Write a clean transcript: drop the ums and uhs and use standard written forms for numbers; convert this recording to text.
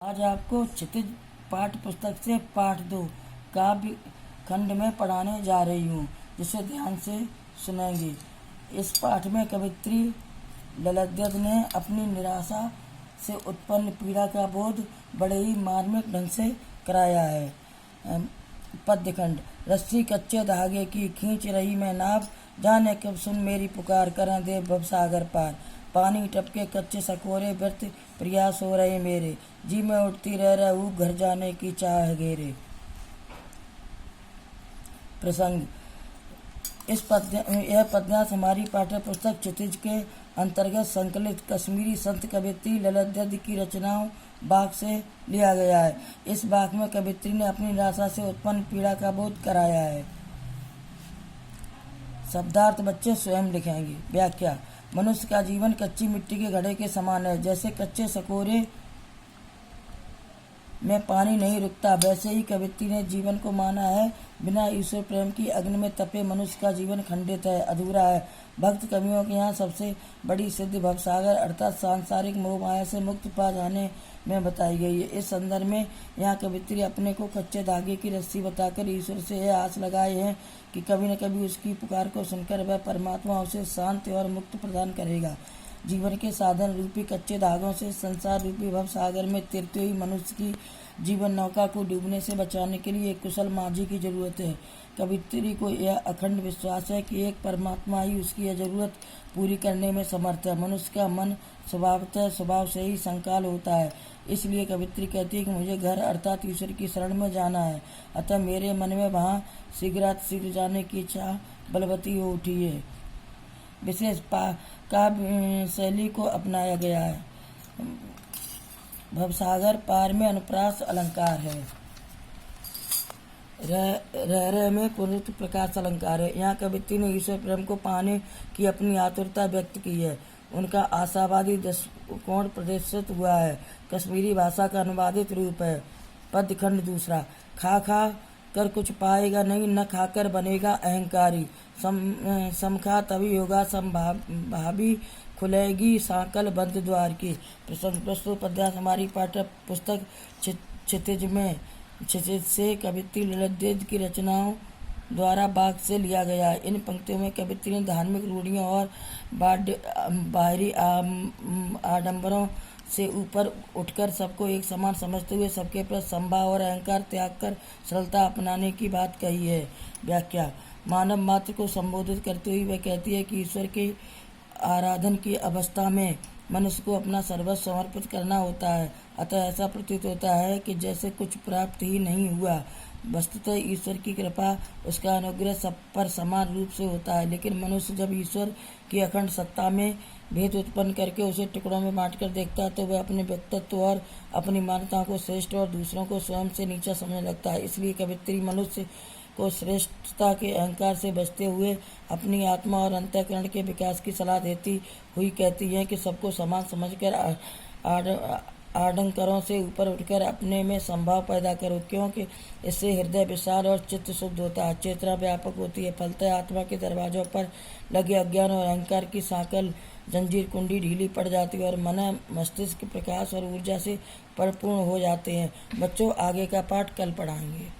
आज आपको क्षितिज पाठ्य पुस्तक से पाठ 2 काव्य खंड में पढ़ाने जा रही हूँ, जिसे ध्यान से सुनेंगे। इस पाठ में कवित्री ललित ने अपनी निराशा से उत्पन्न पीड़ा का बोध बड़े ही मार्मिक ढंग से कराया है। पद्य खंड। रस्सी कच्चे धागे की खींच रही मैं नाव, जाने कब सुन मेरी पुकार करें दे भवसागर पार। पानी टपके कच्चे सकोरे व्यर्थ प्रयास हो रहे मेरे, जी में उठती रह रहूं घर जाने की चाह घेरे। प्रसंग। यह पद्यांश हमारी पाठ्य पुस्तक क्षितिज के अंतर्गत संकलित कश्मीरी संत कवित्री ललित की रचनाओं बाग से लिया गया है। इस बाग में कवित्री ने अपनी निराशा से उत्पन्न पीड़ा का बोध कराया है। शब्दार्थ बच्चे स्वयं लिखेंगे। व्याख्या। मनुष्य का जीवन कच्ची मिट्टी के घड़े के समान है। जैसे कच्चे सकोरे में पानी नहीं रुकता, वैसे ही कवित्री ने जीवन को माना है। बिना ईश्वर प्रेम की अग्नि में तपे मनुष्य का जीवन खंडित है, अधूरा है। भक्त कवियों के यहाँ सबसे बड़ी सिद्धि भवसागर अर्थात सांसारिक मोह माया से मुक्त पा जाने में बताई गई है। इस संदर्भ में यहाँ कवित्री अपने को कच्चे धागे की रस्सी बताकर ईश्वर से यह आस लगाए हैं कि कभी न कभी उसकी पुकार को सुनकर वह परमात्मा उसे शांति और मुक्त प्रदान करेगा। जीवन के साधन रूपी कच्चे धागों से संसार रूपी भव सागर में तैरती हुई मनुष्य की जीवन नौका को डूबने से बचाने के लिए एक कुशल माझी की जरूरत है। कवित्री को यह अखंड विश्वास है कि एक परमात्मा ही उसकी यह जरूरत पूरी करने में समर्थ है। मनुष्य का मन स्वभाव से ही संकाल होता है। इसलिए कवित्री कहती है कि मुझे घर अर्थात ईश्वर की शरण में जाना है, अतः मेरे मन में वहाँ शीघ्र जाने की इच्छा बलवती हो उठी है। विशेष काव्य शैली को अपनाया गया है। भवसागर पार में अनुप्रास अलंकार है। रह में पुनरुक्त प्रकाश अलंकार है। यहाँ कवित्री ने ईश्वर प्रेम को पाने की अपनी आतुरता व्यक्त की है। उनका आशावादी दृष्टिकोण प्रदर्शित हुआ है। कश्मीरी भाषा का अनुवादित रूप है। पद्य खंड दूसरा। खा कर कुछ पाएगा नहीं, न खाकर बनेगा अहंकारी। समखा तभी होगा संभावी, खुलेगी सांकल बंद द्वार की। प्रस्तुत पद्यांश हमारी पाठ्य पुस्तक क्षितिज से कवित्री ललित की रचनाओं द्वारा बाग से लिया गया है। इन पंक्तियों में कवित्री ने धार्मिक रूढ़ियों और बाहरी आडंबरों से ऊपर उठकर सबको एक समान समझते हुए सबके प्रति संभाव और अहंकार त्याग कर सरलता अपनाने की बात कही है। व्याख्या। मानव मात्र को संबोधित करते हुए वह कहती है कि ईश्वर के आराधन की अवस्था में मनुष्य को अपना सर्वस्व समर्पित करना होता है। अतः ऐसा प्रतीत होता है कि जैसे कुछ प्राप्त ही नहीं हुआ। वस्तुतः ईश्वर की कृपा, उसका अनुग्रह सब पर समान रूप से होता है, लेकिन मनुष्य जब ईश्वर की अखंड सत्ता में भेद उत्पन्न करके उसे टुकड़ों में बांटकर देखता है तो वह अपने व्यक्तित्व और अपनी मान्यताओं को श्रेष्ठ और दूसरों को स्वयं से नीचा समझने लगता है। इसलिए कवित्री मनुष्य को श्रेष्ठता के अहंकार से बचते हुए अपनी आत्मा और अंतःकरण के विकास की सलाह देती हुई कहती है कि सबको समान समझकर आडंबरों से ऊपर उठकर अपने में संभाव पैदा करो, क्योंकि इससे हृदय विशाल और चित्त शुद्ध होता है, चेतना व्यापक होती है। फलतः आत्मा के दरवाजों पर लगे अज्ञान और अहंकार की सांकल जंजीर कुंडी ढीली पड़ जाती है और मन मस्तिष्क प्रकाश और ऊर्जा से परिपूर्ण हो जाते हैं। बच्चों, आगे का पाठ कल पढ़ाएंगे।